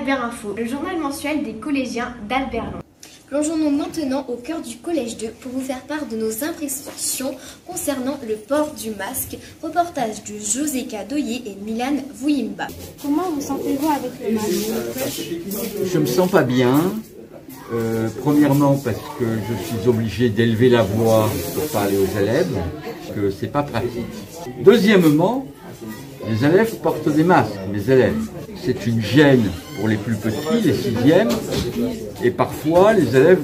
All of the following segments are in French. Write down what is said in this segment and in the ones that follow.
Albert Info, le journal mensuel des collégiens d'Albert Londres. Plongeons-nous maintenant au cœur du collège 2 pour vous faire part de nos impressions concernant le port du masque. Reportage de José Kadoye et Milan Vouyimba. Comment vous sentez-vous avec le masque? Je me sens pas bien. Premièrement parce que je suis obligé d'élever la voix pour parler aux élèves, parce que c'est pas pratique. Deuxièmement, les élèves portent des masques, mes élèves. C'est une gêne pour les plus petits, les sixièmes, et parfois les élèves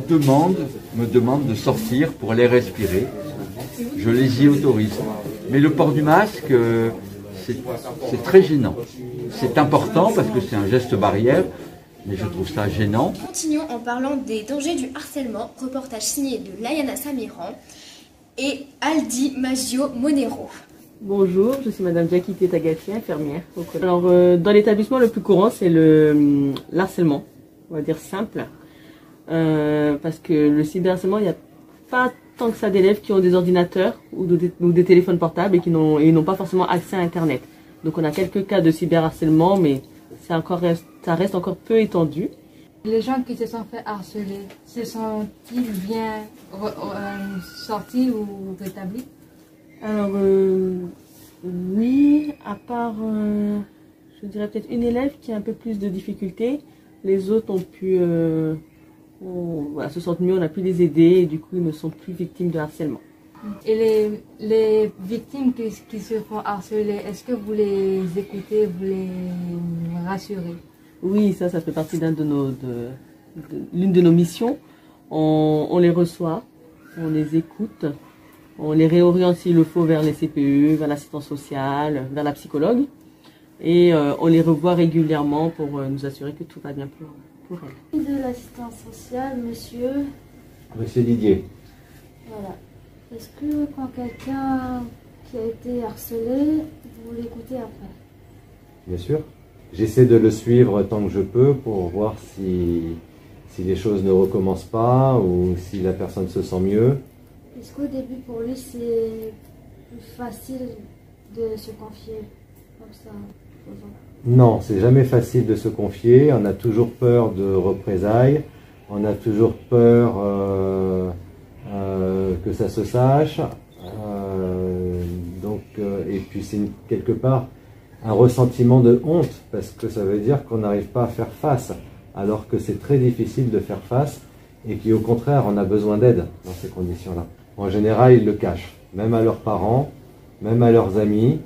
me demandent de sortir pour les respirer. Je les y autorise. Mais le port du masque, c'est très gênant. C'est important parce que c'est un geste barrière, mais je trouve ça gênant. Continuons en parlant des dangers du harcèlement, reportage signé de Layana Samiran et Aldi Maggio Monero. Bonjour, je suis Madame Diakité Tagati, infirmière au collège. Alors, dans l'établissement, le plus courant, c'est le harcèlement, on va dire simple, parce que le cyberharcèlement, il n'y a pas tant que ça d'élèves qui ont des ordinateurs ou des téléphones portables et qui n'ont pas forcément accès à Internet. Donc, on a quelques cas de cyberharcèlement, mais ça reste encore peu étendu. Les gens qui se sont fait harceler, se sont-ils bien sortis ou rétablis? Alors, oui, à part, je dirais peut-être une élève qui a un peu plus de difficultés. Les autres ont pu, voilà, se sentent mieux, on a pu les aider et du coup, ils ne sont plus victimes de harcèlement. Et les victimes qui se font harceler, est-ce que vous les écoutez, vous les rassurez? Oui, ça fait partie l'une de nos missions. On les reçoit, on les écoute. On les réoriente s'il le faut vers les CPE, vers l'assistance sociale, vers la psychologue. Et on les revoit régulièrement pour nous assurer que tout va bien pour elles. De l'assistance sociale, monsieur. Monsieur Didier. Voilà. Est-ce que quand quelqu'un qui a été harcelé, vous l'écoutez après? Bien sûr. J'essaie de le suivre tant que je peux pour voir si les choses ne recommencent pas ou si la personne se sent mieux. Est-ce qu'au début, pour lui, c'est plus facile de se confier comme ça aux gens? Non, c'est jamais facile de se confier. On a toujours peur de représailles. On a toujours peur que ça se sache. Et puis c'est quelque part un ressentiment de honte parce que ça veut dire qu'on n'arrive pas à faire face, alors que c'est très difficile de faire face et qu'au contraire, on a besoin d'aide dans ces conditions-là. En général, ils le cachent, même à leurs parents, même à leurs amis,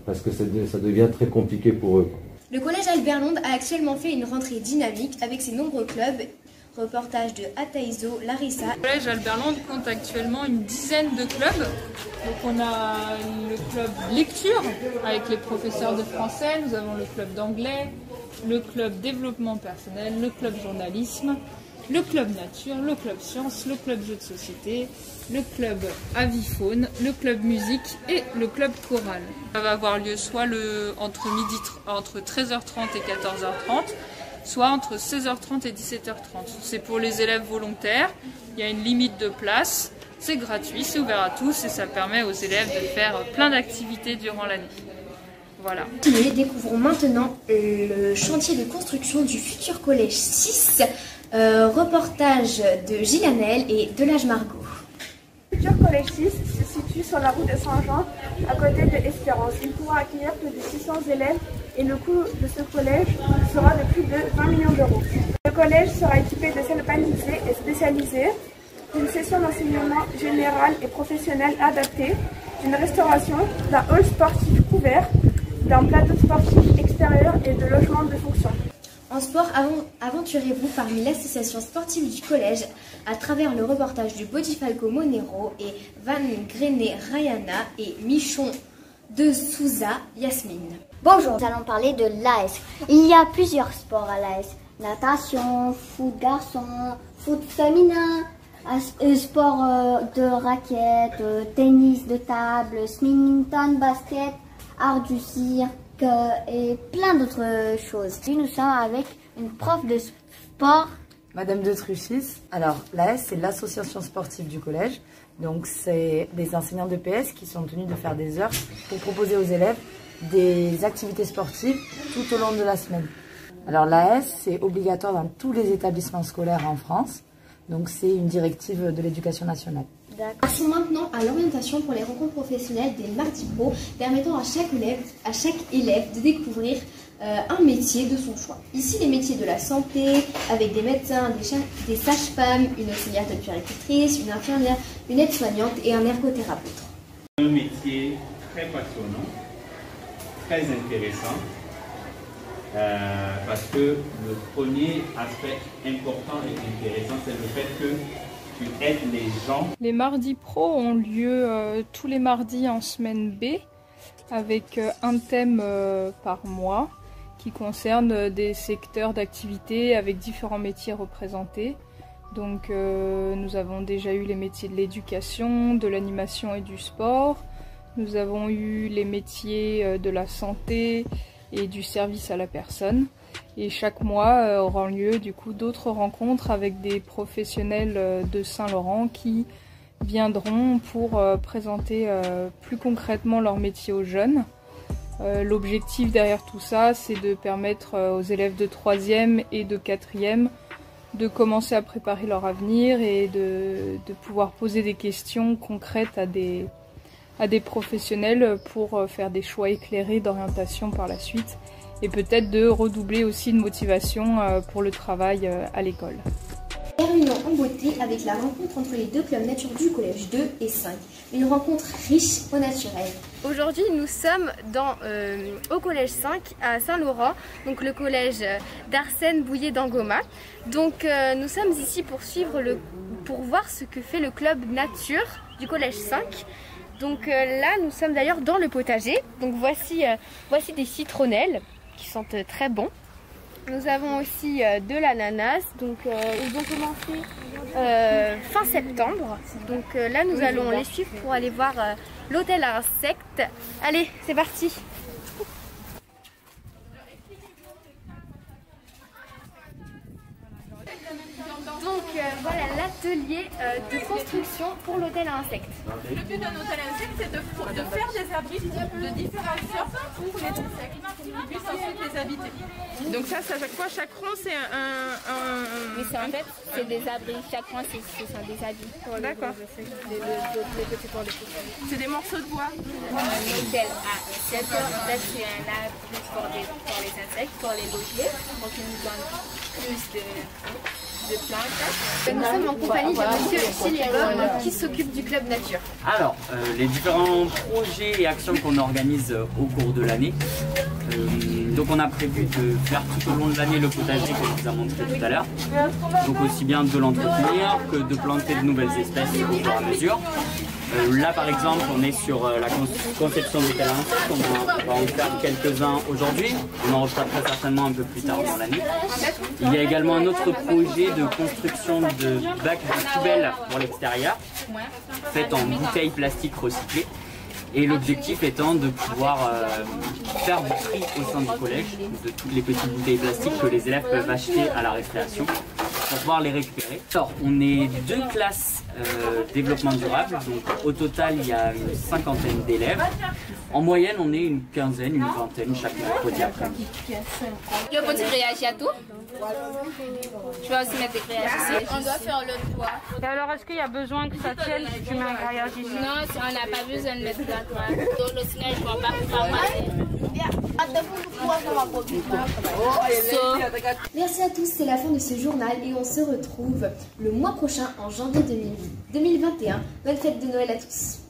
parce que ça devient très compliqué pour eux. Le collège Albert Londres a actuellement fait une rentrée dynamique avec ses nombreux clubs. Reportage de Ataizo, Larissa. Le collège Albert Londres compte actuellement une dizaine de clubs. Donc on a le club lecture avec les professeurs de français, nous avons le club d'anglais, le club développement personnel, le club journalisme, le club nature, le club sciences, le club jeux de société, le club avifaune, le club musique et le club choral. Ça va avoir lieu soit entre 13h30 et 14h30, soit entre 16h30 et 17h30. C'est pour les élèves volontaires, il y a une limite de place, c'est gratuit, c'est ouvert à tous et ça permet aux élèves de faire plein d'activités durant l'année. Voilà. Découvrons maintenant le chantier de construction du futur collège 6. Reportage de Gilles et Delage Margot. Le futur collège 6 se situe sur la route de Saint-Jean, à côté de Espérance. Il pourra accueillir plus de 600 élèves et le coût de ce collège sera de plus de 20 millions d'euros. Le collège sera équipé de salles panisées et spécialisées, d'une session d'enseignement général et professionnel adaptée, d'une restauration, d'un hall sportif couvert, d'un plateau sportif extérieur et de logements de fonction. En sport, aventurez-vous parmi l'association sportive du collège à travers le reportage de Bodifalco Monero et Van Grenet Rayana et Michon de Souza Yasmine. Bonjour, nous allons parler de l'AS. Il y a plusieurs sports à l'AS. Natation, foot garçon, foot féminin, sport de raquettes, tennis de table, badminton, basket, art du cirque et plein d'autres choses. Puis nous sommes avec une prof de sport. Madame de Truchis. Alors l'AS, c'est l'association sportive du collège. Donc c'est des enseignants de PS qui sont tenus de faire des heures pour proposer aux élèves des activités sportives tout au long de la semaine. Alors l'AS, c'est obligatoire dans tous les établissements scolaires en France, donc c'est une directive de l'éducation nationale. Passons maintenant à l'orientation pour les rencontres professionnelles des Mardis Pro, permettant à chaque élève de découvrir un métier de son choix. Ici, les métiers de la santé, avec des médecins, des sages-femmes, une auxiliaire de puéricultrice, une infirmière, une aide-soignante et un ergothérapeute. Un métier très passionnant, très intéressant, parce que le premier aspect important et intéressant, c'est le fait que tu aides les gens. Les Mardis Pro ont lieu tous les mardis en semaine B, avec un thème par mois qui concerne des secteurs d'activité avec différents métiers représentés. Donc nous avons déjà eu les métiers de l'éducation, de l'animation et du sport. Nous avons eu les métiers de la santé et du service à la personne. Et chaque mois aura lieu du coup d'autres rencontres avec des professionnels de Saint-Laurent qui viendront pour présenter plus concrètement leur métier aux jeunes. L'objectif derrière tout ça, c'est de permettre aux élèves de 3e et de 4e de commencer à préparer leur avenir et de pouvoir poser des questions concrètes à des professionnels pour faire des choix éclairés d'orientation par la suite et peut-être de redoubler aussi de motivation pour le travail à l'école. Terminons en beauté avec la rencontre entre les deux clubs nature du collège 2 et 5. Une rencontre riche au naturel. Aujourd'hui, nous sommes au collège 5 à Saint-Laurent, donc le collège d'Arsène Bouillet d'Angoma. Donc nous sommes ici pour voir ce que fait le club nature du collège 5. Donc là, nous sommes d'ailleurs dans le potager. Donc voici des citronnelles qui sentent très bon. Nous avons aussi de l'ananas, donc ils ont commencé fin septembre. Donc là nous allons les suivre pour aller voir l'hôtel à insectes. Allez, c'est parti! Donc voilà l'atelier de construction pour l'hôtel à insectes. Le but d'un hôtel à insectes, c'est de faire des abris de différentes sortes pour les insectes, qui puissent ensuite les habiter. Donc ça, à chaque fois, chaque rond, c'est Oui, en fait, c'est des abris. Chaque rond, ce sont des habits. D'accord. C'est des morceaux de bois. Un hôtel à insectes, en fait, c'est un abri pour les insectes, pour les loger, pour qu'ils nous donnent plus de plantes. Nous sommes en compagnie de monsieur Silibom qui s'occupe du club nature. Alors, les différents projets et actions qu'on organise au cours de l'année. Donc on a prévu de faire tout au long de l'année le potager que je vous ai montré tout à l'heure. Donc aussi bien de l'entretenir que de planter de nouvelles espèces au fur et à mesure. Là par exemple on est sur la conception du terrain. On va en faire quelques-uns aujourd'hui. On en refera très certainement un peu plus tard dans l'année. Il y a également un autre projet de construction de bacs de poubelles pour l'extérieur, fait en bouteilles plastiques recyclées. Et l'objectif étant de pouvoir faire du tri au sein du collège, de toutes les petites bouteilles plastiques que les élèves peuvent acheter à la récréation pour pouvoir les récupérer. Alors, on est 2 classes développement durable, donc au total il y a une 50aine d'élèves. En moyenne, on est une 15aine, une 20aine chaque mercredi après-midi. Tu peux réagir à tout? Je vais aussi mettre des graillages ici. On doit faire le toit. Et alors, est-ce qu'il y a besoin que ça tienne si tu mets un grillage ici? Non, on n'a pas besoin de mettre de toit. Donc le signal, je ne vais pas passer. Merci à tous, c'est la fin de ce journal et on se retrouve le mois prochain en janvier 2021. Bonne fête de Noël à tous.